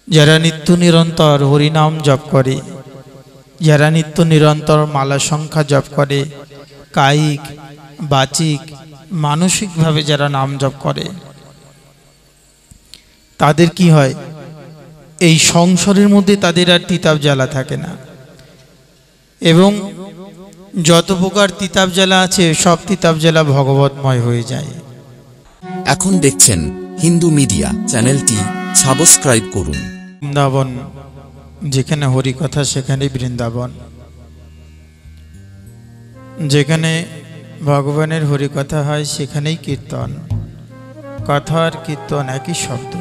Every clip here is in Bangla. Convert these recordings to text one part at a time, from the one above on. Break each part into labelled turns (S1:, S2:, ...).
S1: যারা নিত্য নিরন্তর হরিনাম জপ করে, যারা নিত্য নিরন্তর মালা সংখ্যা জপ করে, কায়িক বাচিক মানসিকভাবে যারা নাম জপ করে, তাদের কি হয়? এই সংসারের মধ্যে তাদের আর তিতাব জ্বালা থাকে না, এবং যত প্রকার তিতাব জ্বালা আছে সব তিতাব জ্বালা ভগবতময় হয়ে যায়।
S2: এখন দেখছেন হিন্দু মিডিয়া চ্যানেলটি, সাবস্ক্রাইব করুন।
S1: বৃন্দাবন, যেখানে হরি কথা সেখানে বৃন্দাবন, যেখানে ভগবানের হরি কথা হয় সেখানেই কীর্তন। কথা আর কীর্তন একই শব্দ।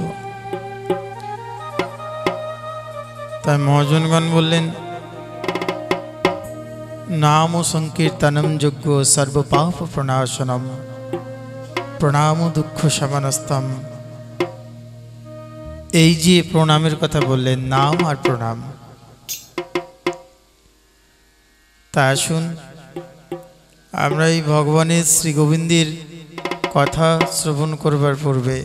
S1: তাই মহাজনগণ বললেন, নাম সংকীর্তনম যোগ্য সর্বপাপ প্রণাশনম প্রণাম দুঃখ শমনস্তম। এই যে প্রণামের কথা বললেন, নাম আর প্রণাম, তা আসুন আমরা এই ভগবানের শ্রী গোবিন্দের কথা শ্রবণ করবার পূর্বে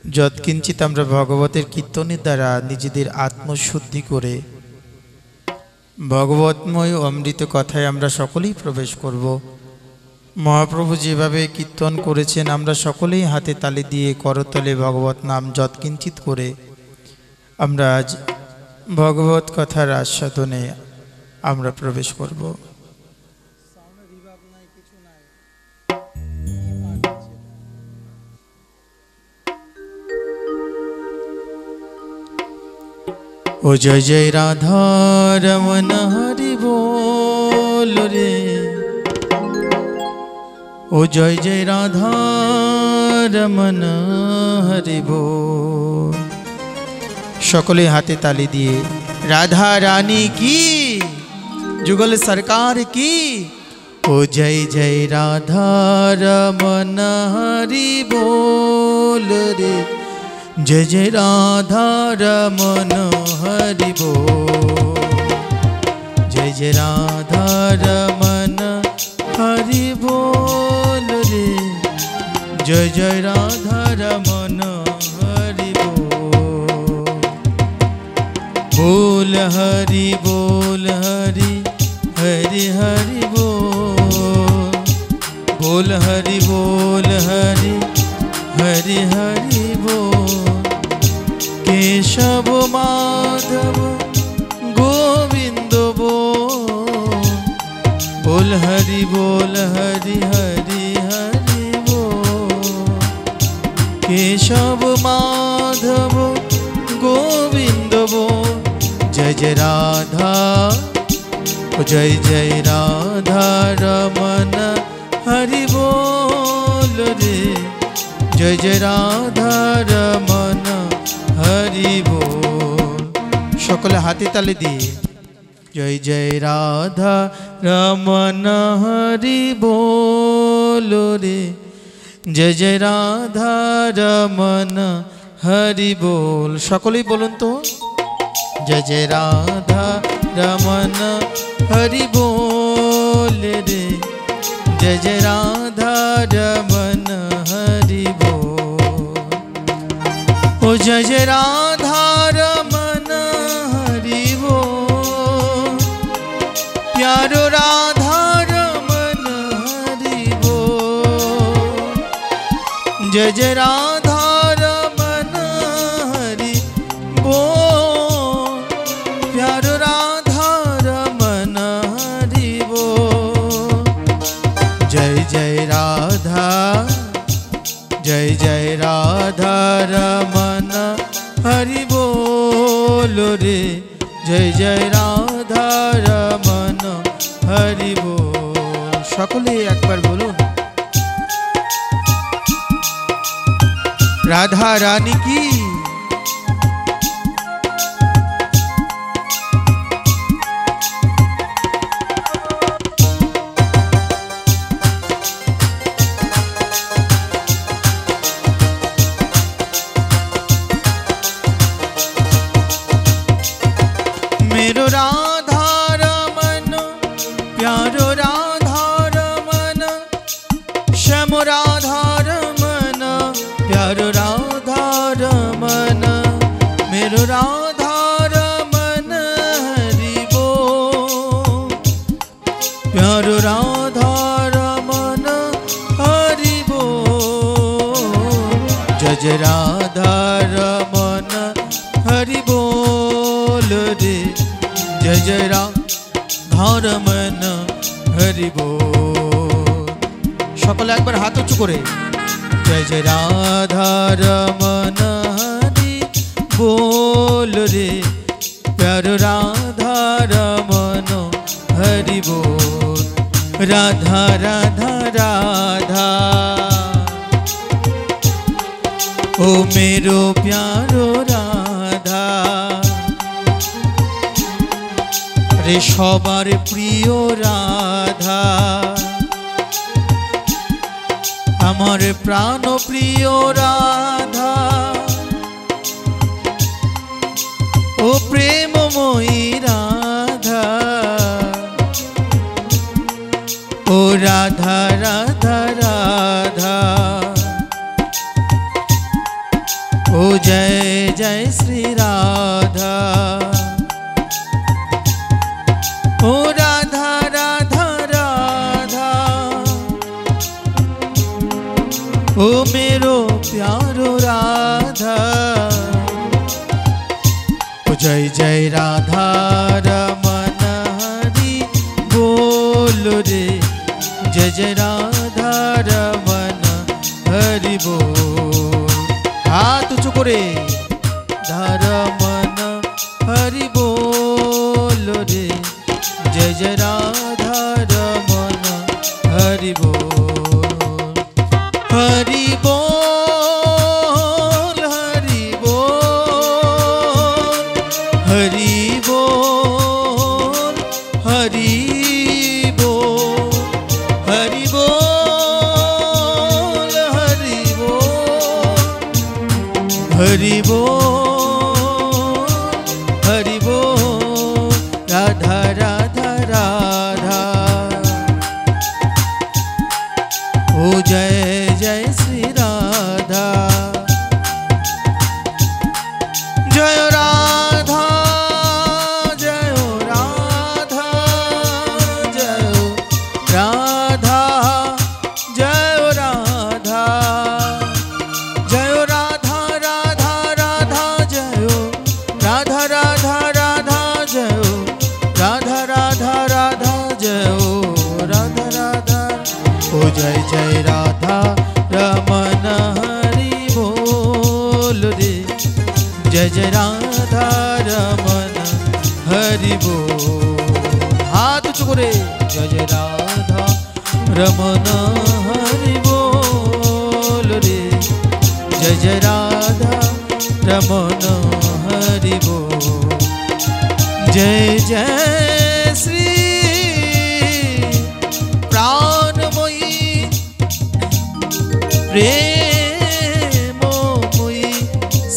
S1: যৎকিঞ্চিত আমরা ভগবতের কীর্তনের দ্বারা নিজেদের আত্মশুদ্ধি করে ভগবতময় অমৃত কথায় আমরা সকলেই প্রবেশ করব। মহাপ্রভু যেভাবে কীর্তন করেছেন, আমরা সকলেই হাতে তালি দিয়ে করতলে ভগবত নাম যৎকিঞ্চিত করে আমরা আজ ভগবত কথার আস্বাদনে আমরা প্রবেশ করব। ও জয় জয় রাধা রমন হরি বল রে, ও জয় জয় রাধা রমন হরি বল। সকলে হাতে তালি দিয়ে রাধা রানী কি, যুগল সরকার কি। ও জয় জয় রাধা রমন হরি বল রে, जय जय राधा रमन हरि बोल, जय जय राधा रमन हरि बोल रे, जय जय राधा रमन हरि बोल। बोल हरि बोल हरि हरि हरि बोल, बोल हरि बोल हरि हरि हरि बोल। केशव माधव गोविंद बोल, बोल हरि बोल हरि हरि हरि बोल। केशव माधव गोविंद बोल, जय जय राधा, जय जय राधा रमन हरि बोल रे, जय जय राधा रमन हरि बोल। সকলে হাতে তালি দিয়ে জয় জয় রাধা রমন হরি बोल রে, জয় জয় রাধা রমন হরি बोल। সকলেই বলুন তো, জয় জয় রাধা রমন হরি बोल রে, जय जय राधा रमन हरि बोल। ओ जय जय राधा रमन हरि बोल, प्यारो राधा रमन हरि बोल। जय जय राधा रमन हरि बोल, प्यारो राधा रमन हरि बोल। जय जय राधा, जय जय राधा रमन हरि बोल रे, जय जय राधा रमन हरि बोल। সকলে একবার বলুন, রাধা রানী কি। मेरो राधा रमन प्यारो राधा रमन, श्याम राधा रमन प्यारो राधा रमन। मेरो राधा रमन हरि बोल, प्यारो राधा रमन हरि बोल, जय जय राधा रमन हरि बोल रे, जय जय राधा रमन हरि बोल। সকলে একবার হাত উঁচু করে जय जय राधा रमन हरि बोल रे, प्यारो राधा रमन हरि बोल, राधा राधा राधा ओ मेरो प्यारो राधा, रे सबार प्रिय राधा, আমার প্রাণ প্রিয় রাধা, ও প্রেমময়ী রাধা, ও রাধা রাধা রাধা, ও জয় জয় শ্রী রাধা, ও রাধা রাধা রাধা, ओ मेरो प्यारो राधा, ओ जय जय राधा रमन हरि बोल रे, जय जय राधा रमन हरि बोल। हाथ उंचू करे राधा रमन हरि बोल रे, जय जय राधा रमन हरि बोल, हरि बोल हरि बोल, हरि बोल हरि बोल, हरि बोल हरि बोल, हरि बोल हरि बोल, राधा राधा राधा, ओ जय जय श्री राधा, जय राधा जय राधा, जय राधा जय राधा, जय राधा राधा राधा, जय राधा राधा राधा, जय राधा राधा राधा, जय राधा राधा, ओ जय जय राधा रमन हरि बोल रे, जय जय राधा रमन हरि बोल। हाथ उंचू करे जय जय राधा रमन हरि बोल रे, जय जय राधा रमन हरि बोल, जय जय श्री प्राणमयी प्रेममयी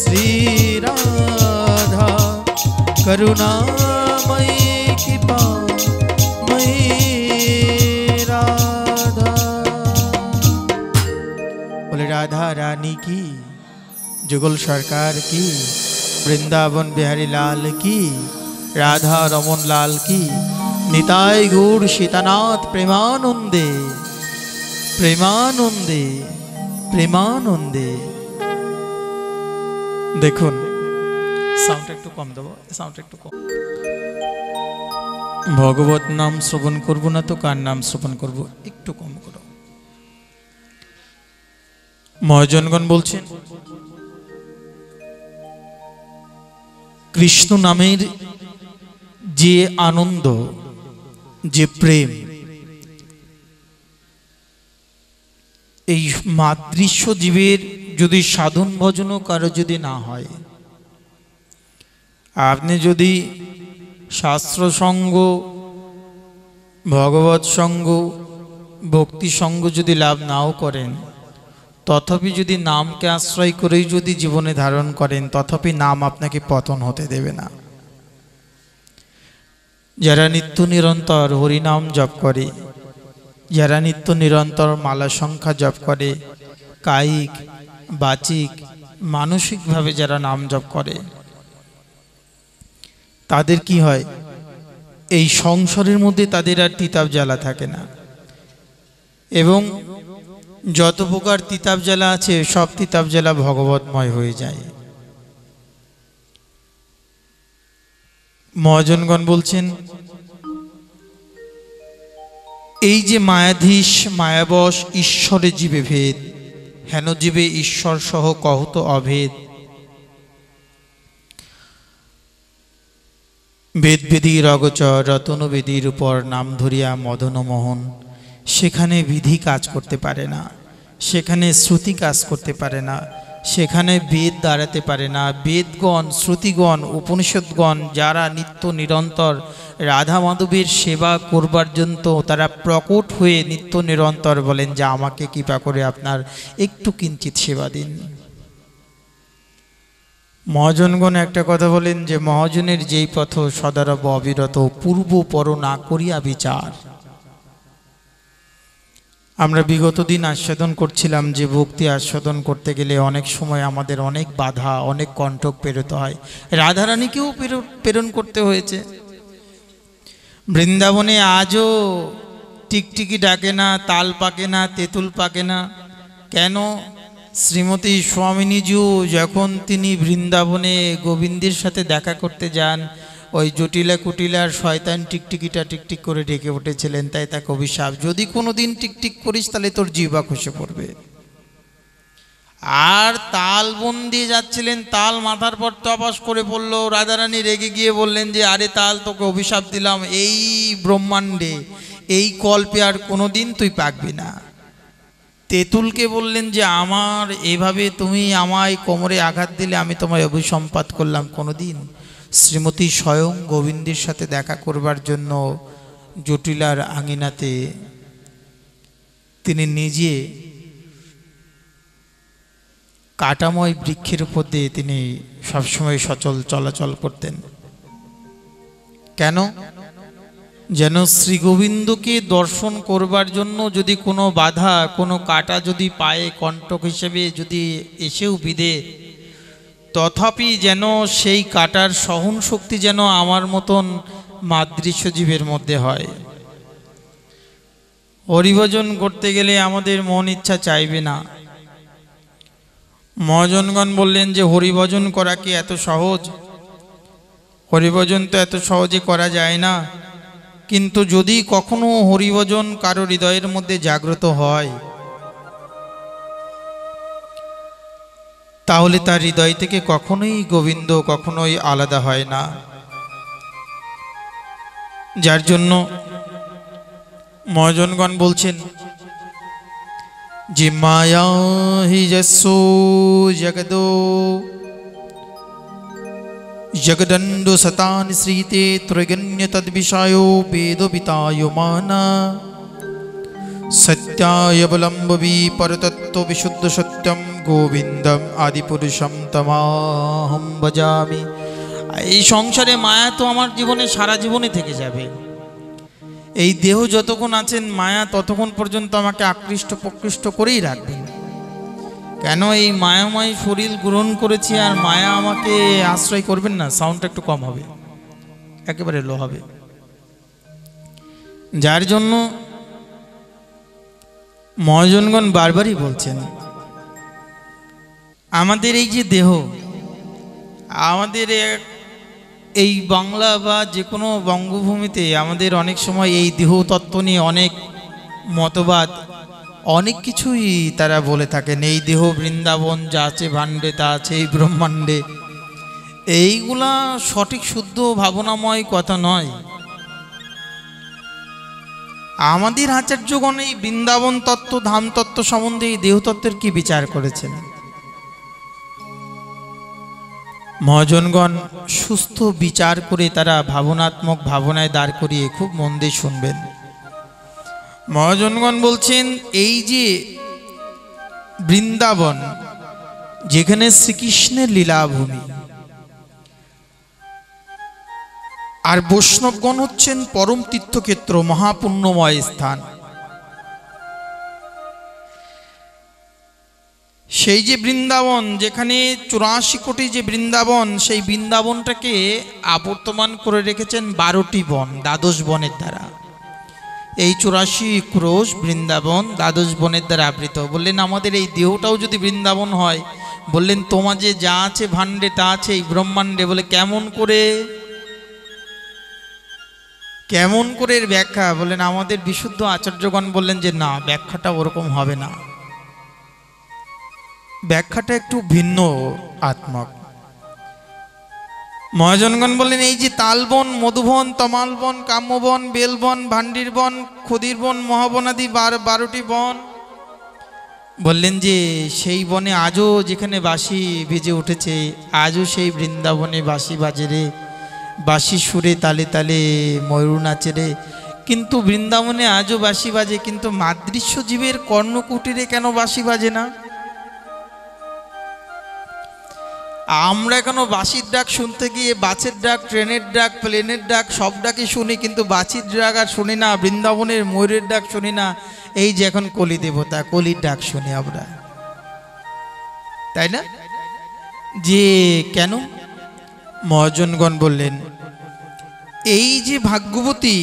S1: श्री राधा, करुणामयी कृपामयी राधा। बोले राधा रानी की, जुगल सरकार की, वृंदावन बिहारी लाल की, राधा रमन लाल की, निताय गौर सीतानाथ प्रेमानंदे प्रेमानंदे প্রেমানন্দে। দেখুন সাউন্ড একটু কম দেবো, সাউন্ড একটু কম। ভগবত নাম শ্রবণ করব না তো কার নাম শ্রবণ করব, একটু কম করো। মহাজনগণ বলছেন কৃষ্ণ নামের যে আনন্দ, যে প্রেম, এই মাতৃস্ব জীবের যদি সাধন ভজনও কারো যদি না হয়, আপনি যদি শাস্ত্র সঙ্গ, ভগবত সঙ্গ, ভক্তি সঙ্গ যদি লাভ নাও করেন, তথাপি যদি নামকে আশ্রয় করেই যদি জীবনে ধারণ করেন, তথাপি নাম আপনাকে পতন হতে দেবে না। যারা নিত্য নিরন্তর হরিনাম জপ করে, যারা নিত্য নিরন্তর মালা সংখ্যা জপ করে, কায়িক বাচিক মানসিকভাবে যারা নাম জপ করে, তাদের কি হয়, এই সংসারের মধ্যে তাদের আর তিতাব জ্বালা থাকে না, এবং যত প্রকার তিতাব জ্বালা আছে সব তিতাব জ্বালা ভগবতময় হয়ে যায়। মহাজনগণ বলছেন, এই যে মায়াধীশ মায়াবশ ঈশ্বরে জীবে ভেদ, হেন জীবে ঈশ্বর সহ কহত অভেদ। বেদবেদীর অগচর রতনবেদীর উপর নাম ধরিয়া মদন মোহন, সেখানে বিধি কাজ করতে পারে না, সেখানে শ্রুতি কাজ করতে পারে না, সেখানে বেদ দাঁড়াতে পারে না। বেদগণ, শ্রুতিগণ, উপনিষদগণ যারা নিত্য নিরন্তর রাধা মাধবের সেবা করবার জন্য তারা প্রকট হয়ে নিত্য নিরন্তর বলেন যে আমাকে কৃপা করে আপনার একটু কিঞ্চিত সেবা দিন। মহাজনগণ একটা কথা বলেন যে মহাজনের যেই পথ সদারব অবিরত, পূর্ব পর না করিয়া বিচার। আমরা বিগত দিন আস্বাদন করছিলাম যে ভক্তি আস্বাদন করতে গেলে অনেক সময় আমাদের অনেক বাধা, অনেক কণ্টক পেরোতে হয়। রাধারানীকেও প্রেরণ করতে হয়েছে। বৃন্দাবনে আজও টিকটিকি ডাকে না, তাল পাকে না, তেঁতুল পাকে না। কেন? শ্রীমতী স্বামিনীজিও যখন তিনি বৃন্দাবনে গোবিন্দের সাথে দেখা করতে যান, ওই জটিলা কুটিলার শয়তান টিকটিকিটা টিকটিক করে ডেকে উঠেছিলেন, তাই তাকে অভিশাপ, যদি কোনো দিন টিকটিক করিস তাহলে তোর জিহ্বা খসে পড়বে। আর তাল বন দিয়ে যাচ্ছিলেন, তাল মাথার পর টপাস করে পড়ল। রাধারানী রেগে গিয়ে বললেন যে আরে তাল, তোকে অভিশাপ দিলাম, এই ব্রহ্মাণ্ডে এই কল্পে আর কোনো দিন তুই পাকবি না। তেঁতুলকে বললেন যে আমার এভাবে তুমি আমায় কোমরে আঘাত দিলে আমি তোমায় অভিসম্পাত করলাম কোনো দিন? শ্রীমতী স্বয়ং গোবিন্দের সাথে দেখা করবার জন্য জটিলার আঙিনাতে তিনি নিজে কাটাময় বৃক্ষের উপর দিয়ে তিনি সবসময় সচল চলাচল করতেন। কেন? যেন শ্রী গোবিন্দকে দর্শন করবার জন্য যদি কোনো বাধা, কোনো কাটা যদি পায়ে কণ্টক হিসেবে যদি এসেও বিধে, তথাপি যেন সেই কাটার সহন শক্তি যেন আমার মতন মাদৃশ্য জীবের মধ্যে হয়। হরিভজন করতে গেলে আমাদের মন ইচ্ছা চাইবে না। মহাজনগণ বললেন যে হরিভজন করা কি এত সহজ? হরিভজন তো এত সহজে করা যায় না। কিন্তু যদি কখনো হরিভজন কারো হৃদয়ের মধ্যে জাগ্রত হয়, তাহলে তার হৃদয় থেকে কখনোই গোবিন্দ কখনোই আলাদা হয় না। যার জন্য মহাজনগণ বলছেন যে মায়া হি যস্যো জগদো জগদণ্ডো সতান শ্রীতে ত্রৈগণ্য তদ্বিষায়ো বেদবিতায় মানা সত্যায়বলম্বী পরতত্ত্ব বিশুদ্ধ সত্যম গোবিন্দম আদিপুরুষম তমাহম ভজামি। এই সংসারে মায়া তো আমার জীবনে সারা জীবনে থেকে যাবে। এই দেহ যতক্ষণ আছেন মায়া ততক্ষণ পর্যন্ত আমাকে আকৃষ্ট প্রকৃষ্ট করেই রাখবেন। কেন? এই মায়াময় শরীর গ্রহণ করেছি, আর মায়া আমাকে আশ্রয় করবেন না। সাউন্ডটা একটু কম হবে, একেবারে লো হবে। যার জন্য মহাজনগণ বারবারই বলছেন আমাদের এই যে দেহ, আমাদের এই বাংলা বা যে কোনো বঙ্গভূমিতে আমাদের অনেক সময় এই দেহ তত্ত্ব নিয়ে অনেক মতবাদ, অনেক কিছুই তারা বলে থাকেন। এই দেহ বৃন্দাবন, যা আছে ভাণ্ডে তা আছে এই ব্রহ্মাণ্ডে। এইগুলা সঠিক শুদ্ধ ভাবনাময় কথা নয়। আমাদের আচার্যগণ এই বৃন্দাবন তত্ত্ব, ধাম তত্ত্ব সম্বন্ধে এই দেহতত্ত্বের কি বিচার করেছেন? মহাজনগণ সুস্থ বিচার করে তারা ভাবনাত্মক ভাবনায় দাঁড় করিয়ে খুব মন দিয়ে শুনবেন। মহাজনগণ বলছেন এই যে বৃন্দাবন, যেখানে শ্রীকৃষ্ণের লীলাভূমি, আর বৈষ্ণবগণ হচ্ছেন পরম তীর্থক্ষেত্র, মহাপুণ্যময় স্থান। সেই যে বৃন্দাবন, যেখানে 84 কোটি যে বৃন্দাবন, সেই বৃন্দাবনটাকে আবর্তমান করে রেখেছেন 12টি বন, দ্বাদশ বনের দ্বারা। এই 84 ক্রোশ বৃন্দাবন দ্বাদশ বনের দ্বারা আবৃত। বললেন আমাদের এই দেহটাও যদি বৃন্দাবন হয়, বললেন তোমার যে যা আছে ভাণ্ডে তা আছে এই ব্রহ্মাণ্ডে। বলে কেমন করে, কেমন করে এর ব্যাখ্যা? বললেন আমাদের বিশুদ্ধ আচার্যগণ বললেন যে না, ব্যাখ্যাটা ওরকম হবে না, ব্যাখ্যাটা একটু ভিন্ন আত্মক। মহাজনগণ বললেন এই যে তালবন, মধুবন, তমালবন, কাম্যবন, বেলবন, ভান্ডির বন, ক্ষুদির বন, মহাবনাদি 12টি বন, বললেন যে সেই বনে আজও যেখানে বাঁশি বেজে উঠেছে, আজও সেই বৃন্দাবনে বাঁশি বাজে রে, বাঁশি সুরে তালে তালে ময়ূর নাচে রে। কিন্তু বৃন্দাবনে আজও বাঁশি বাজে, কিন্তু মাদৃশ্য জীবের কর্ণকুটিরে কেন বাঁশি বাজে না? আমরা কেন বাঁশির ডাক শুনতে গিয়ে বাসের ডাক, ট্রেনের ডাক, প্লেনের ডাক সব ডাকই শুনি, কিন্তু বাঁশির ডাক আর শুনি না, বৃন্দাবনের ময়ূরের ডাক শুনি না। এই যে এখন কলি দেবতা, কলির ডাক শুনি আমরা, তাই না? যে কেন? মহাজনগণ বললেন এই যে ভাগ্যবতী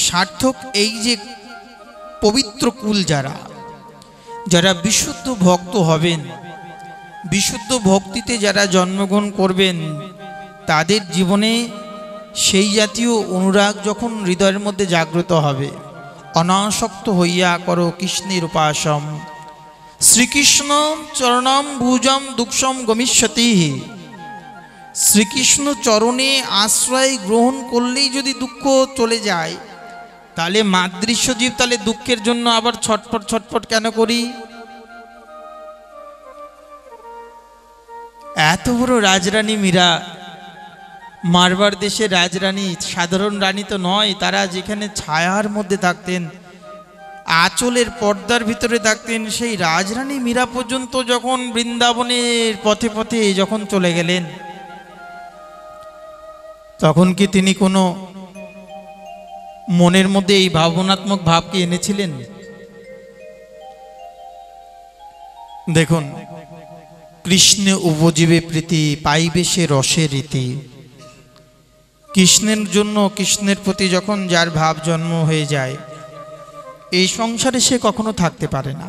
S1: সার্থক, এই যে পবিত্র কুল যারা, যারা বিশুদ্ধ ভক্ত হবেন, বিশুদ্ধ ভক্তিতে যারা জন্মগ্রহণ করবেন, তাদের জীবনে সেই জাতীয় অনুরাগ যখন হৃদয়ের মধ্যে জাগ্রত হবে, অনাসক্ত হইয়া করো কৃষ্ণের উপাসম, শ্রীকৃষ্ণ চরণম ভুজম দুঃখম গমিষ্যতি। শ্রীকৃষ্ণ চরণে আশ্রয় গ্রহণ করলেই যদি দুঃখ চলে যায়, তাহলে মাদৃশ্য জীব তাহলে দুঃখের জন্য আবার ছটফট ছটফট কেন করি? এত বড় রাজরানী মীরা, মারবার দেশের রাজরানী, সাধারণ রানী তো নয়, তারা যেখানে ছায়ার মধ্যে থাকতেন, আঁচলের পর্দার ভিতরে থাকতেন, সেই রাজরানী মীরা পর্যন্ত যখন বৃন্দাবনের পথে পথে যখন চলে গেলেন, তখন কি তিনি কোনো মনের মধ্যে এই ভাবনাত্মক ভাবকে এনেছিলেন? দেখুন, কৃষ্ণ উপজীবে প্রীতি, পাইবে সে রসের রীতি। কৃষ্ণের জন্য, কৃষ্ণের প্রতি যখন যার ভাব জন্ম হয়ে যায়, এই সংসারে সে কখনো থাকতে পারে না,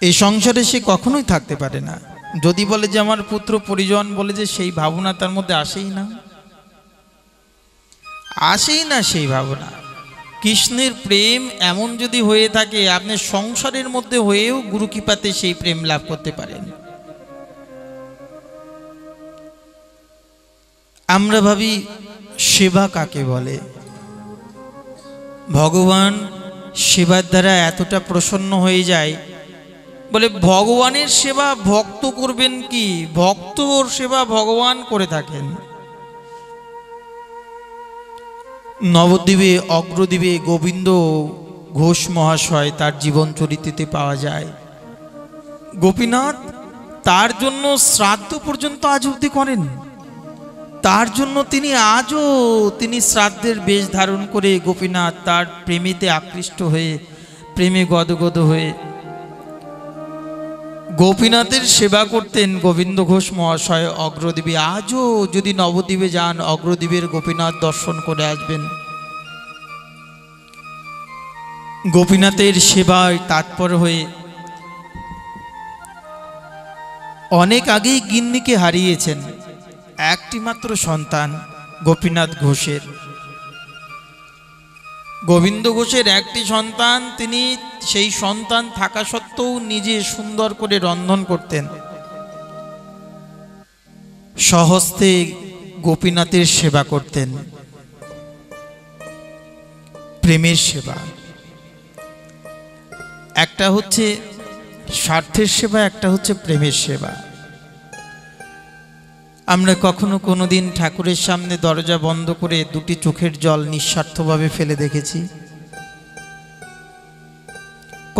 S1: এই সংসারে সে কখনোই থাকতে পারে না। যদি বলে যে আমার পুত্র পরিজন, বলে যে সেই ভাবনা তার মধ্যে আসেই না, আসেই না সেই ভাবনা। কৃষ্ণের প্রেম এমন যদি হয়ে থাকে, আপনি সংসারের মধ্যে হয়েও গুরু কৃপাতে সেই প্রেম লাভ করতে পারেন। আমরা ভাবি সেবা কাকে বলে? ভগবান সেবার দ্বারা এতটা প্রসন্ন হয়ে যায়, বলে ভগবানের সেবা ভক্ত করবেন কি? ভক্তর সেবা ভগবান করে থাকেন। নবদ্বীপে অগ্রদ্বীপে গোবিন্দ ঘোষ মহাশয়, তার জীবন চরিত্রতে পাওয়া যায়, গোপীনাথ তার জন্য শ্রাদ্ধ পর্যন্ত আজ অবধি করেন। তার জন্য তিনি আজও তিনি শ্রাদ্ধের বেশ ধারণ করে গোপীনাথ তার প্রেমেতে আকৃষ্ট হয়ে, প্রেমে গদগদ হয়ে গোপীনাথের সেবা করতেন গোবিন্দ ঘোষ মহাশয় অগ্রদ্বীপে। আজও যদি নবদ্বীপে যান, অগ্রদ্বীপের গোপীনাথ দর্শন করে আসবেন। গোপীনাথের সেবায় তৎপর হয়ে অনেক আগেই গিন্নিকে হারিয়েছেন, একটি মাত্র সন্তান গোপীনাথ ঘোষের, গোবিন্দ ঘোষের একটি সন্তান। তিনি সেই সন্তান থাকা সত্ত্বেও নিজে সুন্দর করে রন্ধন করতেন, স্বহস্তে গোপীনাথের সেবা করতেন। প্রেমের সেবা, একটা হচ্ছে স্বার্থের সেবা, একটা হচ্ছে প্রেমের সেবা। আমরা কখনো কোনোদিন ঠাকুরের সামনে দরজা বন্ধ করে দুটি চোখের জল নিঃস্বার্থভাবে ফেলে দেখেছি?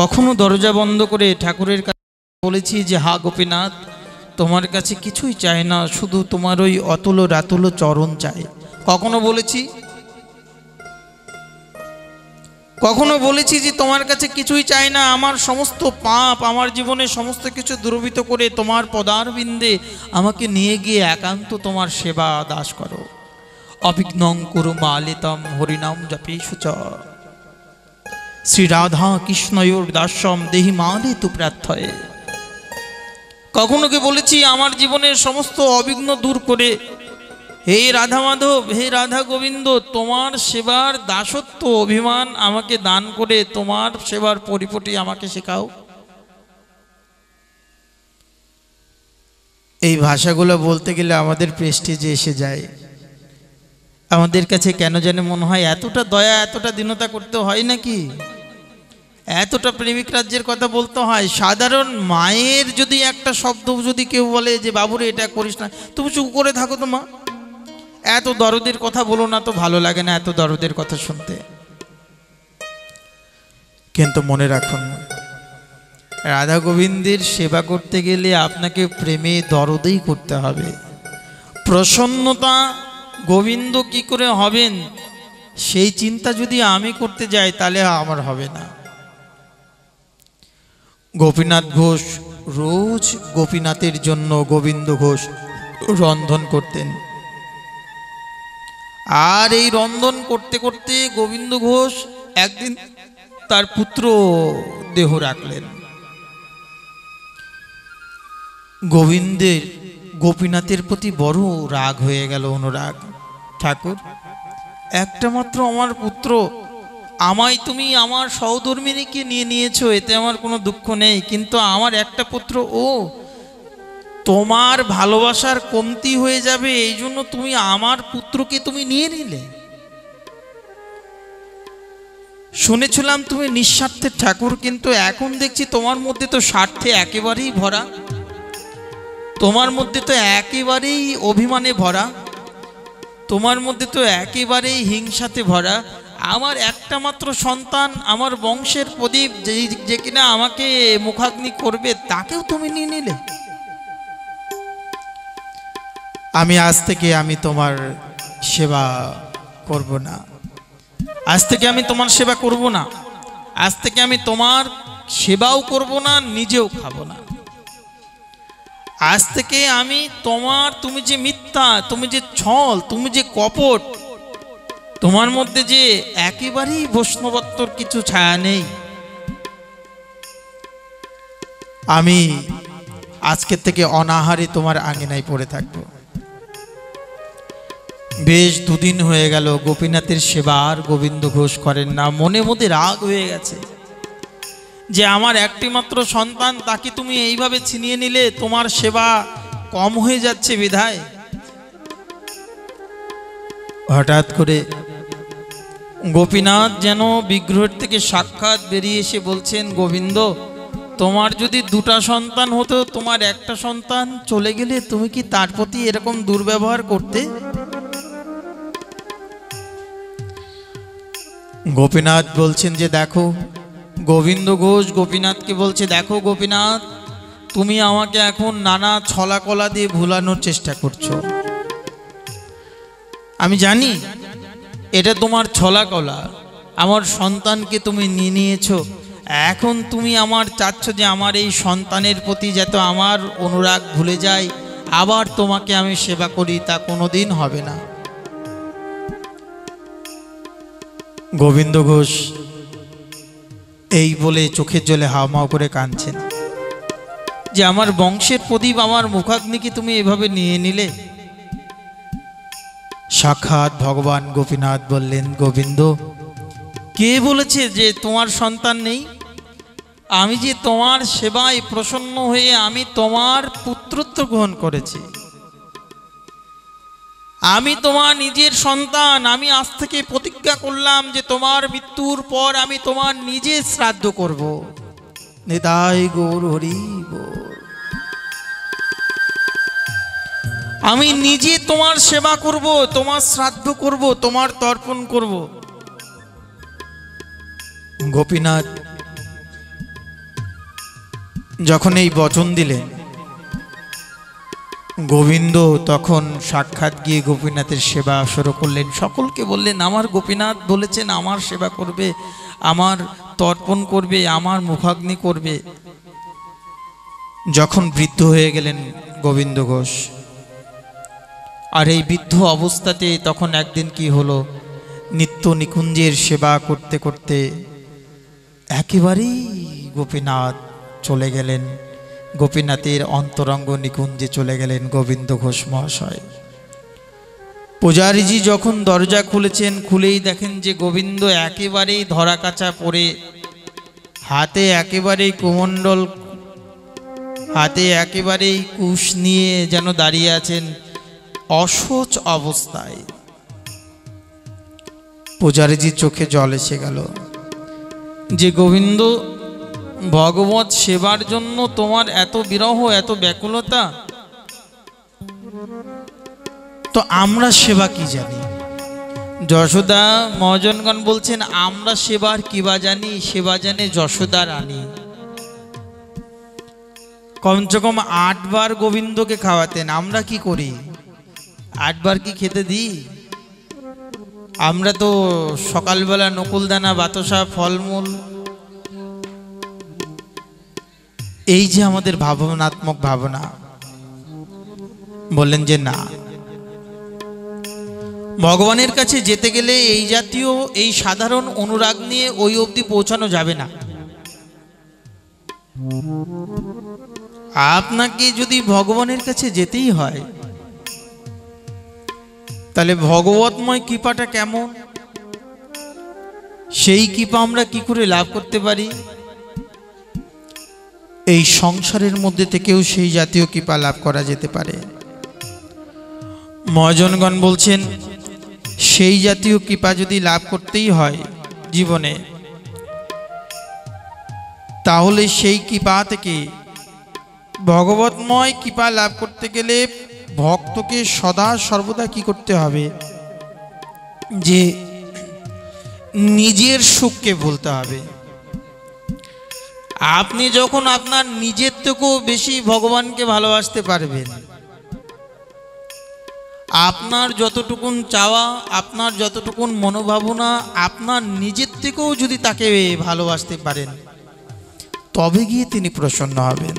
S1: কখনো দরজা বন্ধ করে ঠাকুরের কাছে বলেছি যে হা গোপীনাথ, তোমার কাছে কিছুই চাই না, শুধু তোমার ওই অতুল রাতুল চরণ চাই? কখনো বলেছি? কখনো বলেছি যে তোমার কাছে কিছুই চাই না, আমার সমস্ত পাপ, আমার জীবনে সমস্ত কিছু দুর্বৃত করে তোমার পদারবিন্দে আমাকে নিয়ে গিয়ে একান্ত তোমার সেবা দাস করো। অবিঘ্নং কুরু মালিতম হরিনাম জপেষু চ শ্রী রাধা কৃষ্ণয়োর দাস্যম দেহি মালে তু প্রার্থয়ে। কখনো কি বলেছি আমার জীবনের সমস্ত অবিঘ্ন দূর করে হে রাধা মাধব, হে রাধা গোবিন্দ, তোমার সেবার দাসত্ব অভিমান আমাকে দান করে তোমার সেবার পরিপটি আমাকে শেখাও? এই ভাষাগুলো বলতে গেলে আমাদের প্রেস্টিজে এসে যায়। আমাদের কাছে কেন জানে মনে হয় এতটা দয়া, এতটা দীনতা করতে হয় নাকি, এতটা প্রেমিক রাজ্যের কথা বলতে হয়? সাধারণ মায়ের যদি একটা শব্দ যদি কেউ বলে যে বাবুরে এটা করিস না, তুমি চুপ করে থাকো তো মা, এত দরদের কথা বলো না, তো ভালো লাগে না এত দরদের কথা শুনতে। কিন্তু মনে রাখুন, রাধা গোবিন্দের সেবা করতে গেলে আপনাকে প্রেমে দরদেই করতে হবে। প্রসন্নতা গোবিন্দ কি করে হবেন সেই চিন্তা যদি আমি করতে যাই তাহলে আমার হবে না। গোপীনাথ ঘোষ রোজ গোপীনাথের জন্য গোবিন্দ ঘোষ রন্ধন করতেন, আর এই রন্ধন করতে করতে গোবিন্দ ঘোষ একদিন তার পুত্র দেহ রাখলেন। গোবিন্দের গোপীনাথের প্রতি বড় রাগ হয়ে গেল, অনুরাগ। ঠাকুর, একটা মাত্র আমার পুত্র, আমায় তুমি আমার সহধর্মিনীকে নিয়ে নিয়েছো, এতে আমার কোনো দুঃখ নেই, কিন্তু আমার একটা পুত্র, ও তোমার ভালোবাসার কমতি হয়ে যাবে এই জন্য তুমি আমার পুত্রকে তুমি নিয়ে নিলে। শুনেছিলাম তুমি নিঃস্বার্থের ঠাকুর, কিন্তু এখন দেখছি তোমার মধ্যে তো স্বার্থে একেবারেই ভরা, তোমার মধ্যে তো একেবারেই অভিমানে ভরা, তোমার মধ্যে তো একেবারেই হিংসাতে ভরা। আমার একটা মাত্র সন্তান, আমার বংশের প্রদীপ, যে কিনা আমাকে মুখাগ্নি করবে, তাকেও তুমি নিয়ে নিলে। আমি আজ থেকে আমি তোমার সেবা করব না, আজ থেকে আমি তোমার সেবা করব না, আজ থেকে আমি তোমার সেবাও করব না, নিজেও খাবো না। আজ থেকে আমি তোমার, তুমি যে মিথ্যা, তুমি যে ছল, তুমি যে কপট, তোমার মধ্যে যে একেবারেই বৈষ্ণবত্বর কিছু ছায়া নেই, আমি আজকের থেকে অনাহারে তোমার আঙিনায় পড়ে থাকবো। বেশ দুদিন হয়ে গেল গোপীনাথের সেবা আর গোবিন্দ ঘোষ করেন না। মনে মধ্যে রাগ হয়ে গেছে যে আমার একটি মাত্র সন্তান, তাকে তুমি এইভাবে ছিনিয়ে নিলে, তোমার সেবা কম হয়ে যাচ্ছে বিধায়। হঠাৎ করে গোপীনাথ যেন বিগ্রহের থেকে সাক্ষাৎ বেরিয়ে এসে বলছেন, গোবিন্দ, তোমার যদি দুটা সন্তান হতো, তোমার একটা সন্তান চলে গেলে তুমি কি তার প্রতি এরকম দুর্ব্যবহার করতে? গোপীনাথ বলছেন যে দেখো, গোবিন্দ ঘোষ গোপীনাথকে বলছে, দেখো গোপীনাথ, তুমি আমাকে এখন নানা ছলা কলা দিয়ে ভুলানোর চেষ্টা করছো। আমি জানি এটা তোমার ছলা কলা, আমার সন্তানকে তুমি নিয়ে নিয়েছো, এখন তুমি আমার চাচ্ছ যে আমার এই সন্তানের প্রতি যাতে আমার অনুরাগ ভুলে যায়, আবার তোমাকে আমি সেবা করি, তা কোনোদিন হবে না। গোবিন্দ ঘোষ এই বলে চোখের জলে হাওমাও করে কাঁদছেন যে আমার বংশের প্রদীপ, আমার মুখাগ্নিকে তুমি এভাবে নিয়ে নিলে। সাক্ষাৎ ভগবান গোপীনাথ বললেন, গোবিন্দ, কে বলেছে যে তোমার সন্তান নেই? আমি যে তোমার সেবায় প্রসন্ন হয়ে আমি তোমার পুত্রত্ব গ্রহণ করেছি, আমি তোমার নিজের সন্তান। আমি আজ থেকে প্রতিজ্ঞা করলাম যে তোমার মৃত্যুর পর আমি তোমার নিজে শ্রাদ্ধ করব। নিতাই গৌর হরি বল। আমি নিজে তোমার সেবা করব, তোমার শ্রাদ্ধ করব, তোমার তর্পণ করব। গোপীনাথ যখন এই বচন দিলেন, গোবিন্দ তখন সাক্ষাৎ গিয়ে গোপীনাথের সেবা শুরু করলেন। সকলকে বললেন, আমার গোপীনাথ বলেছেন আমার সেবা করবে, আমার তর্পণ করবে, আমার মুখাগ্নি করবে। যখন বৃদ্ধ হয়ে গেলেন গোবিন্দ ঘোষ, আর এই বৃদ্ধ অবস্থাতে তখন একদিন কি হলো, নিত্য নিকুঞ্জের সেবা করতে করতে একেবারেই গোপীনাথ চলে গেলেন, গোপীনাথের অন্তরঙ্গ নিকুঞ্জে চলে গেলেন গোবিন্দ ঘোষ মহাশয়। পূজারীজি যখন দরজা খুলেছেন, খুলেই দেখেন যে গোবিন্দ একেবারেই ধরা কাচা পরে, হাতে একেবারেই কুমণ্ডল, হাতে একেবারেই কুশ নিয়ে যেন দাঁড়িয়ে আছেন অসহ্য অবস্থায়। পূজারীজির চোখে জল এসে গেল যে গোবিন্দ, ভগবত সেবার জন্য তোমার এত বিরহ, এত ব্যাকুলতা, তো আমরা সেবা কি জানি? যশোদা মহাজনগণ বলছেন, আমরা সেবার কিবা জানি, সেবা জানে যশোদা রানী। কমসে কম 8 বার গোবিন্দকে খাওয়াতেন, আমরা কি করি? 8 বার কি খেতে দিই? আমরা তো সকালবেলা নকুলদানা, বাতাসা, ফলমূল, এই যে আমাদের ভাবনাত্মক ভাবনা। বললেন যে না, ভগবানের কাছে যেতে গেলে এই জাতীয়, এই সাধারণ অনুরাগ নিয়ে ওই অবধি পৌঁছানো যাবে না। আপনাকে যদি ভগবানের কাছে যেতেই হয়, তাহলে ভগবতময় কৃপাটা কেমন, সেই কৃপা আমরা কি করে লাভ করতে পারি? এই সংসারের মধ্যে থেকেও সেই জাতীয় কৃপা লাভ করা যেতে পারে। মহাজনগণ বলছেন, সেই জাতীয় কৃপা যদি লাভ করতেই হয় জীবনে, তাহলে সেই কৃপা থেকে, ভগবতময় কৃপা লাভ করতে গেলে ভক্তকে সদা সর্বদা কি করতে হবে, যে নিজের সুখকে ভুলতে হবে। আপনি যখন আপনার নিজের থেকেও বেশি ভগবানকে ভালোবাসতে পারবেন, আপনার যতটুকুন চাওয়া, আপনার যতটুকুন মনোভাবনা, আপনার নিজের থেকেও যদি তাকে ভালোবাসতে পারেন, তবে গিয়ে তিনি প্রসন্ন হবেন।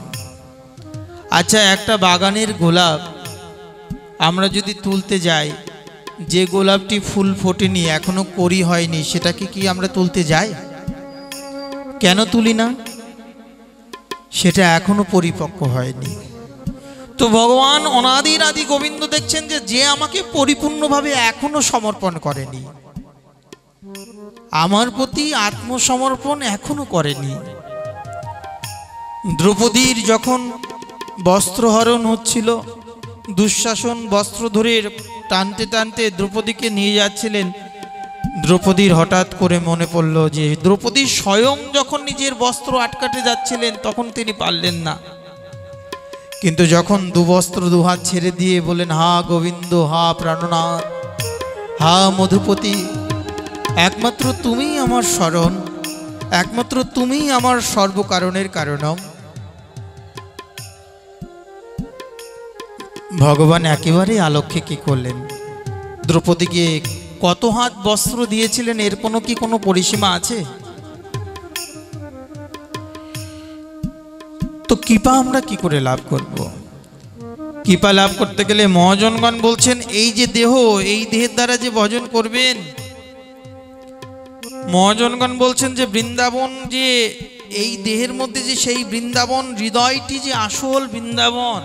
S1: আচ্ছা, একটা বাগানের গোলাপ আমরা যদি তুলতে যাই, যে গোলাপটি ফুল ফোটেনি, এখনো কড়ি হয়নি, সেটাকে কি আমরা তুলতে যাই? কেন তুলি না? সেটা এখনো পরিপক্ক হয়নি। তো ভগবান অনাদির আদি গোবিন্দ দেখছেন যে যে আমাকে পরিপূর্ণভাবে এখনো সমর্পণ করেনি, আমার প্রতি আত্মসমর্পণ এখনো করেনি। দ্রৌপদীর যখন বস্ত্রহরণ হচ্ছিল, দুঃশাসন বস্ত্র ধরে টানতে টানতে দ্রৌপদীকে নিয়ে যাচ্ছিলেন, দ্রৌপদীর হঠাৎ করে মনে পড়ল যে দ্রৌপদী স্বয়ং যখন নিজের বস্ত্র আটকাতে যাচ্ছিলেন, তখন তিনি পারলেন না। কিন্তু যখন দুবস্ত্র দুহাত ছেড়ে দিয়ে বলেন, হা গোবিন্দ, হা প্রাণনাথ, হা মধুপতি, একমাত্র তুমিই আমার শরণ, একমাত্র তুমিই আমার সর্বকারণের কারণম, ভগবান একেবারে আলক্ষ্যে কি করলেন, দ্রৌপদীকে কত হাত বস্ত্র দিয়েছিলেন, এর কোনো পরিসীমা আছে? তো কৃপা আমরা কি করে লাভ করব? কৃপা লাভ করতে গেলে মহাজনগণ বলছেন, এই যে দেহ, এই দেহের দ্বারা যে ভজন করবেন, মহাজনগণ বলছেন যে বৃন্দাবন, যে এই দেহের মধ্যে যে সেই বৃন্দাবন, হৃদয়টি যে আসল বৃন্দাবন,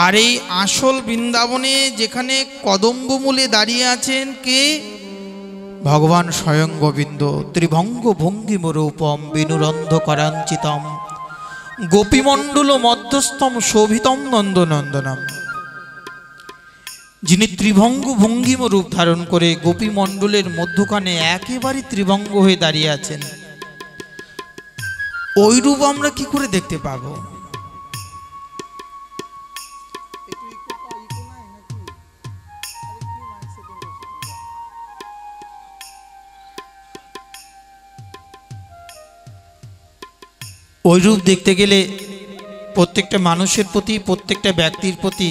S1: আর এই আসল বৃন্দাবনে যেখানে কদম্বমূলে দাঁড়িয়ে আছেন কে? ভগবান স্বয়ং গোবিন্দ। ত্রিভঙ্গ ভঙ্গিম রূপম বিনুরন্ধ করাঞ্চিতম গোপীমণ্ডল মধ্যস্থম শোভিতম নন্দনন্দনম। যিনি ত্রিভঙ্গ ভঙ্গিম রূপ ধারণ করে গোপীমণ্ডলের মধ্যখানে একেবারে ত্রিভঙ্গ হয়ে দাঁড়িয়ে আছেন, ওই রূপ আমরা কি করে দেখতে পাবো? ওই রূপ দেখতে গেলে প্রত্যেকটা মানুষের প্রতি, প্রত্যেকটা ব্যক্তির প্রতি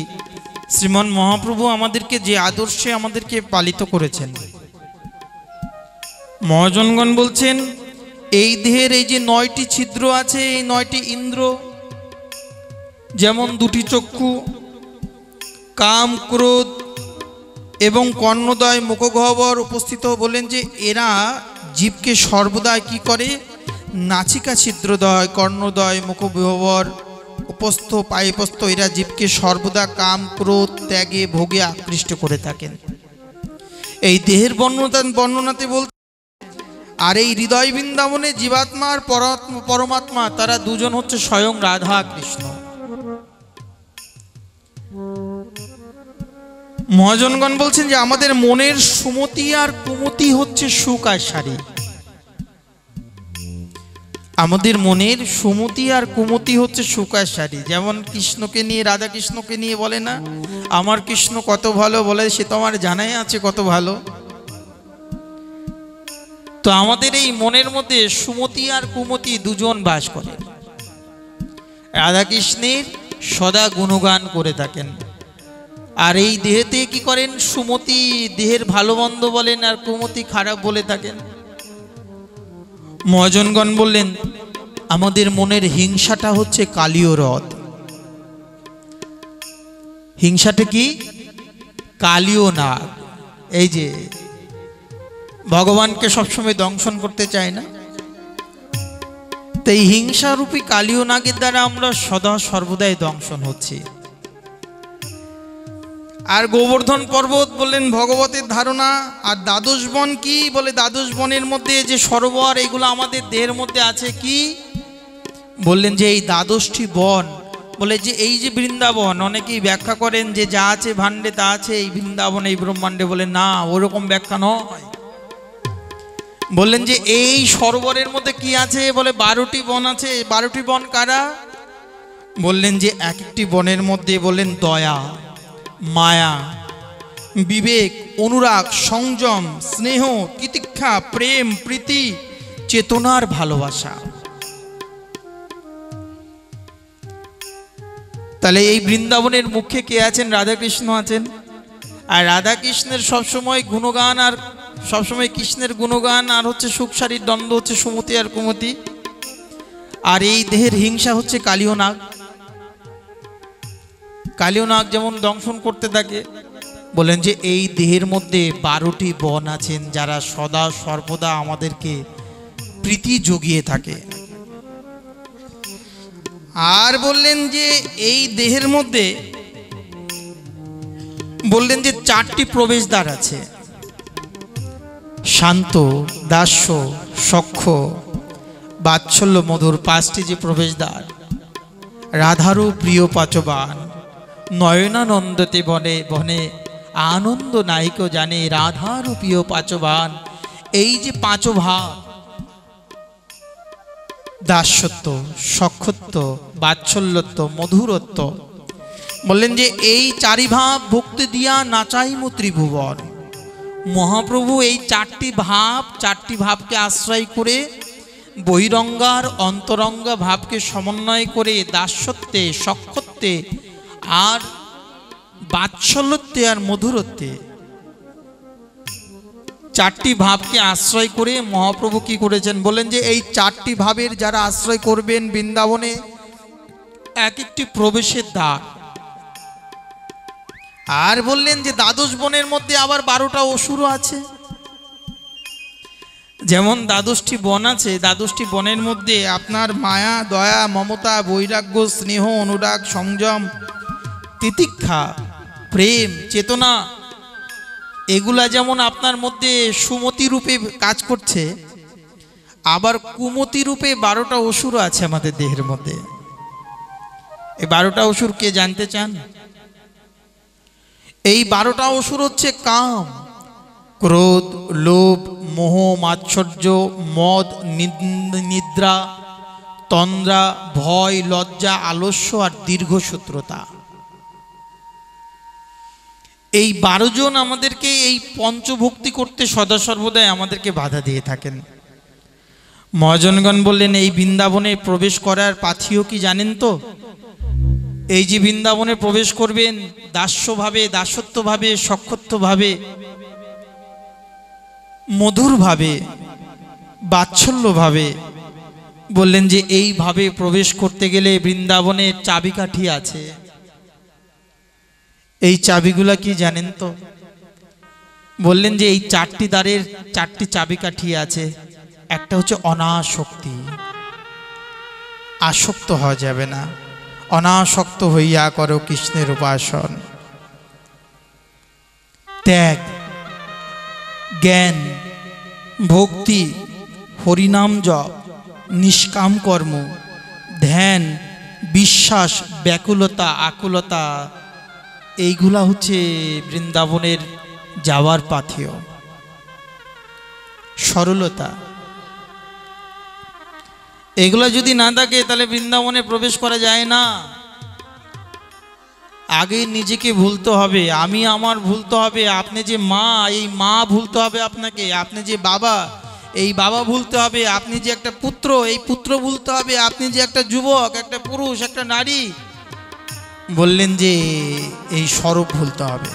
S1: শ্রীমন মহাপ্রভু আমাদেরকে যে আদর্শে আমাদেরকে পালিত করেছেন। মহাজনগণ বলছেন এই দেহের এই যে 9টি ছিদ্র আছে, এই 9টি ইন্দ্র, যেমন 2টি চক্ষু, কাম, ক্রোধ এবং কর্ণদ্বয় মুখগহ্বর উপস্থিত, বলেন যে এরা জীবকে সর্বদা কি করে, নাসিকা ছিদ্রদ্বয়, কর্ণদ্বয়, মুখগহ্বর, উপস্থ, পায়ুপস্থ, এরা জীবকে সর্বদা কাম, ক্রোধ, ত্যাগে, ভোগে আকৃষ্ট করে থাকেন। এই দেহের বর্ণনাতে বলতে, আর এই হৃদয় বৃন্দাবনে জীবাত্মা আর পরমাত্মা তারা দুজন হচ্ছে স্বয়ং রাধা কৃষ্ণ। মহাজনগণ বলছেন যে আমাদের মনের সুমতি আর কুমতি হচ্ছে সুখ আর সারি। আমাদের মনের সুমতি আর কুমতি হচ্ছে সুখ আর সারি। যেমন কৃষ্ণকে নিয়ে, রাধা কৃষ্ণকে নিয়ে বলে না, আমার কৃষ্ণ কত ভালো, বলে সে তো আমার জানাই আছে কত ভালো। তো আমাদের এই মনের মধ্যে সুমতি আর কুমতি দুজন বাস করে। রাধা কৃষ্ণের সদা গুণগান করে থাকেন, আর এই দেহেতে কি করেন, সুমতি দেহের ভালো মন্দ বলেন আর কুমতি খারাপ বলে থাকেন। মহাজনগণ বললেন আমাদের মনের হিংসাটা হচ্ছে কালীয় রথ। হিংসাটা কি? কালীয় নাগ। এই যে ভগবানকে সবসময় দংশন করতে চায় না, তো এই হিংসারূপী কালীয় নাগের দ্বারা আমরা সদা সর্বদাই দংশন হচ্ছি। আর গোবর্ধন পর্বত বললেন ভগবতের ধারণা। আর দ্বাদশ বন কি? বলে দ্বাদশ বনের মধ্যে যে সরোবর, এগুলো আমাদের দেহের মধ্যে আছে কি? বললেন যে এই দ্বাদশটি বন, বলে যে এই যে বৃন্দাবন, অনেকেই ব্যাখ্যা করেন যে যা আছে ভাণ্ডে তা আছে এই বৃন্দাবন, এই ব্রহ্মাণ্ডে। বলে না, ওরকম ব্যাখ্যা নয়। বললেন যে এই সরোবরের মধ্যে কি আছে? বলে 12টি বন আছে। 12টি বন কারা? বললেন যে এক একটি বনের মধ্যে বললেন দয়া, মায়া, বিবেক, অনুরাগ, সংযম, স্নেহ, তিতিক্ষা, প্রেম, প্রীতি, চেতনার ভালোবাসা। তাহলে এই বৃন্দাবনের মুখে কে আছেন? রাধাকৃষ্ণ আছেন। আর রাধাকৃষ্ণের সবসময় গুণগান, আর সবসময় কৃষ্ণের গুণগান, আর হচ্ছে সুখসারীর দ্বন্দ্ব হচ্ছে সুমতি আর কুমতি। আর এই দেহের হিংসা হচ্ছে কালীয় নাগ। কালীয় নাগ যেমন দংশন করতে থাকে। বলেন যে এই দেহের মধ্যে 12টি বন আছেন যারা সদা সর্বদা আমাদেরকে প্রীতি জগিয়ে থাকে। আর বললেন যে এই দেহের মধ্যে বললেন যে 4টি প্রবেশদ্বার আছে, শান্ত, দাস্য, সখ্য, বাৎসল্য, মধুর, 5টি যে প্রবেশদ্বার। রাধারও প্রিয় পাচবান, নয়নানন্দতে বনে বনে আনন্দ নায়িক জানে, রাধারও প্রিয় পাচবান। এই যে 5 ভাব, দাস্যত্ব, সখ্যত্ব, বাৎসল্যত্ব, মধুরত্ব, বললেন যে এই 4 ভাব ভক্তি দিয়া নাচাইমু ত্রিভুবন। মহাপ্রভু এই 4টি ভাবকে আশ্রয় করে বহিরঙ্গার অন্তরঙ্গা ভাবকে সমন্বয় করে দাস্যত্বে, সখ্যত্বে আর বাৎসল্যত্বে আর মধুরত্বে 4টি ভাবকে আশ্রয় করে মহাপ্রভু কি করেছেন? বলেন যে এই 4টি ভাবের যারা আশ্রয় করবেন বৃন্দাবনে এক একটি প্রবেশের দ্বার। আর বললেন যে দ্বাদশ বনের মধ্যে আবার 12টা অসুরও আছে। যেমন 12টি বন আছে, 12টি বনের মধ্যে আপনার মায়া, দয়া, মমতা, বৈরাগ্য, স্নেহ, অনুরাগ, সংযম, তিতিক্ষা, প্রেম, চেতনা, এগুলা যেমন আপনার মধ্যে সুমতি রূপে কাজ করছে, আবার কুমতি রূপে 12টা অসুর আছে আমাদের দেহের মধ্যে। এই 12টা অসুর কে জানতে চান? এই 12টা অসুর হচ্ছে কাম, ক্রোধ, লোভ, মোহ, মাৎসর্য, মদ, নিদ্রা, তন্দ্রা, ভয়, লজ্জা, আলস্য আর দীর্ঘসূত্রতা। এই 12 জন আমাদেরকে এই পঞ্চভক্তি করতে সদা সর্বদাই আমাদেরকে বাধা দিয়ে থাকেন। মহাজনগণ বললেন এই বৃন্দাবনে প্রবেশ করার পাথেয় কি জানেন তো? এই যে বৃন্দাবনে প্রবেশ করবেন দাস্যভাবে, দাসত্বভাবে, সক্ষত্বভাবে, মধুরভাবে, বাৎসল্যভাবে, বললেন যে এইভাবে প্রবেশ করতে গেলে বৃন্দাবনের চাবিকাঠি আছে। এই চাবিগুলা কি জানেন তো? বললেন যে এই 4টি দ্বারের 4টি চাবিকাঠি আছে। একটা হচ্ছে অনাসক্তি, আসক্ত হওয়া যাবে না। অনাসক্ত হইয়া করো কৃষ্ণের উপাসন। ত্যাগ, জ্ঞান, ভক্তি, হরিনাম জপ, নিষ্কাম কর্ম, ধ্যান, বিশ্বাস, ব্যাকুলতা, আকুলতা, এইগুলা হচ্ছে বৃন্দাবনের যাওয়ার পাথেয়। সরলতা, এগুলা যদি না থাকে তাহলে বৃন্দাবনে প্রবেশ করা যায় না। আগে নিজেকে ভুলতে হবে, আমি আমার ভুলতে হবে। আপনি যে মা, এই মা ভুলতে হবে আপনাকে। আপনি যে বাবা, এই বাবা ভুলতে হবে। আপনি যে একটা পুত্র, এই পুত্র ভুলতে হবে। আপনি যে একটা যুবক, একটা পুরুষ, একটা নারী, বললেন যে এই স্বরূপ ভুলতে হবে।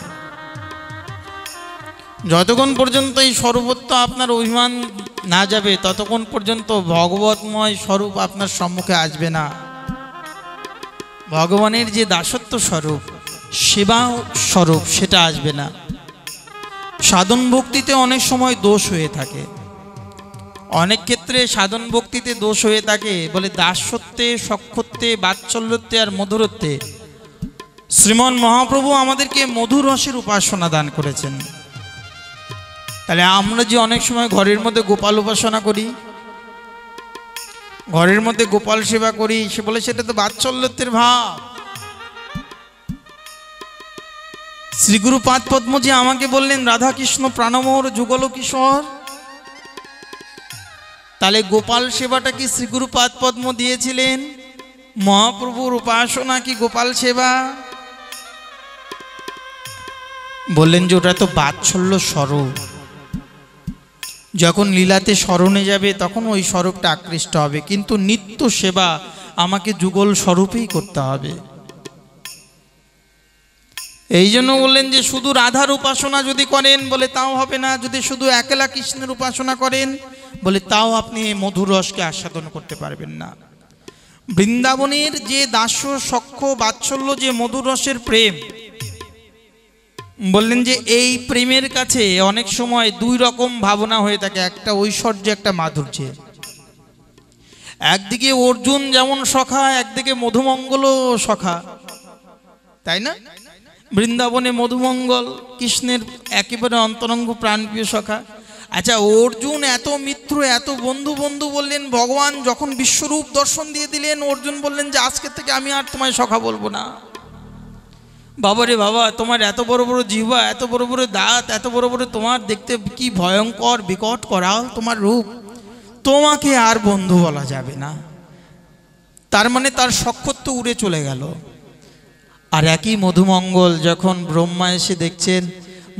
S1: যতক্ষণ পর্যন্ত এই স্বরূপত্ব আপনার অভিমান না যাবে ততক্ষণ পর্যন্ত ভগবতময় স্বরূপ আপনার সম্মুখে আসবে না। ভগবানের যে দাসত্ব স্বরূপ, সেবা স্বরূপ, সেটা আসবে না। সাধন ভক্তিতে অনেক সময় দোষ হয়ে থাকে, অনেক ক্ষেত্রে সাধন ভক্তিতে দোষ হয়ে থাকে। বলে দাসত্বে, সক্ষত্বে, বাৎসল্যত্বে আর মধুরত্বে শ্রীমন মহাপ্রভু আমাদেরকে মধুর রসের উপাসনা দান করেছেন। তাহলে আমরা যে অনেক সময় ঘরের মধ্যে গোপাল উপাসনা করি, ঘরের মধ্যে গোপাল সেবা করি, সে বলে সেটা তো বাৎসল্যত্বের ভাব। শ্রীগুরু পাদ পদ্ম যে আমাকে বললেন রাধা কৃষ্ণ প্রাণমোহর যুগল কিশোর, তাহলে গোপাল সেবাটা কি শ্রীগুরু পাদ পদ্ম দিয়েছিলেন? মহাপ্রভুর উপাসনা কি গোপাল সেবা? বললেন যে ওটা তো বাৎসল্য স্বরূপ। যখন লীলাতে স্মরণে যাবে তখন ওই স্বরূপটা আকৃষ্ট হবে, কিন্তু নিত্য সেবা আমাকে যুগল স্বরূপেই করতে হবে। এই জন্য বললেন যে শুধু রাধার উপাসনা যদি করেন বলে তাও হবে না, যদি শুধু একলা কৃষ্ণের উপাসনা করেন বলে তাও আপনি মধুর রসকে আস্বাদন করতে পারবেন না। বৃন্দাবনের যে দাস্য, সখ্য, বাৎসল্য, যে মধুর রসের প্রেম, বললেন যে এই প্রেমের কাছে অনেক সময় 2 রকম ভাবনা হয়ে থাকে, একটা ঐশ্বর্য, একটা মাধুর্য। একদিকে অর্জুন যেমন সখা, একদিকে মধুমঙ্গলও সখা, তাই না? বৃন্দাবনে মধুমঙ্গল কৃষ্ণের একেবারে অন্তরঙ্গ প্রাণপ্রিয় সখা। আচ্ছা, অর্জুন এত মিত্র, এত বন্ধু বন্ধু বললেন, ভগবান যখন বিশ্বরূপ দর্শন দিয়ে দিলেন, অর্জুন বললেন যে আজকে থেকে আমি আর তোমায় সখা বলবো না। বাবারে বাবা, তোমার এত বড় বড় জিহ্বা, এত বড় বড় দাঁত, এত বড় বড় তোমার দেখতে কি ভয়ঙ্কর বিকট করাও তোমার রূপ, তোমাকে আর বন্ধু বলা যাবে না। তার মানে তার সখ্যত্ব উড়ে চলে গেল। আর একই মধুমঙ্গল যখন ব্রহ্মা এসে দেখছেন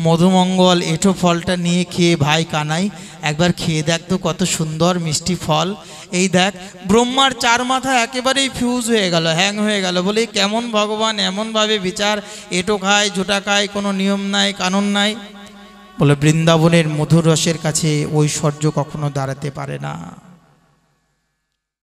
S1: মধুমঙ্গল এঁঠো ফলটা নিয়ে খেয়ে, ভাই কানাই একবার খেয়ে দেখ তো কত সুন্দর মিষ্টি ফল, এই দেখ। ব্রহ্মার 4 মাথা একেবারেই ফিউজ হয়ে গেল, হ্যাং হয়ে গেল। বলে কেমন ভগবান, এমনভাবে বিচার, এঁটো খায়, জোটা খায়, কোনো নিয়ম নাই, কানুন নাই। বলে বৃন্দাবনের মধুর রসের কাছে ঐশ্বর্য কখনো দাঁড়াতে পারে না।